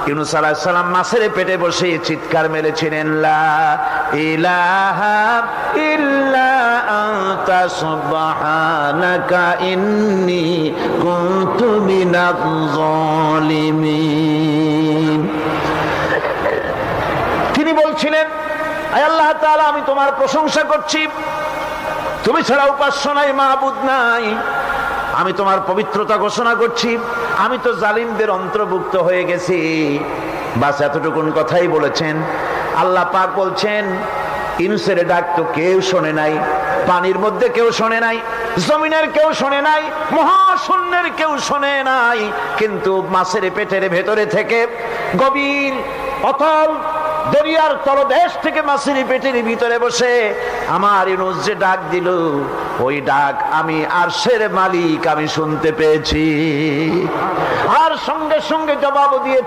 ইউনূস আলাইহিস সালাম মাছের পেটে বসে চিৎকার মেরেছিলেন, লা ইলাহা ইল্লা আনতা সুবহানাকা ইন্নী কুনতু মিনাজ জালিমিন। তিনি বলছিলেন, আয় আল্লাহ তাআলা, আমি তোমার প্রশংসা করছি, তুমি ছাড়া উপাস্য নাই, মাবুদ নাই। আমি তোমার পবিত্রতা ঘোষণা করছি, আমি তো জালিমদের অন্তর্ভুক্ত হয়ে গেছি। বাস এতটুকুন কথাই বলেছেন। আল্লাহ পাক বলছেন, ইউনূসের ডাক তো কেউ শোনে নাই, পানির মধ্যে কেউ শোনে নাই, জমিনের কেউ শোনে নাই, মহাশূন্যের কেউ শোনে নাই, কিন্তু মাছের পেটের ভেতরে থেকে গভীর অতল দরিয়ার তলদেশ থেকে মাছের পেটের ভিতরে বসে আমার ইউনূস যে ডাক দিল, ওই ডাক আমি আরশের মালিক আমি শুনতে পেয়েছি। আর সঙ্গে সঙ্গে জবাব দিয়ে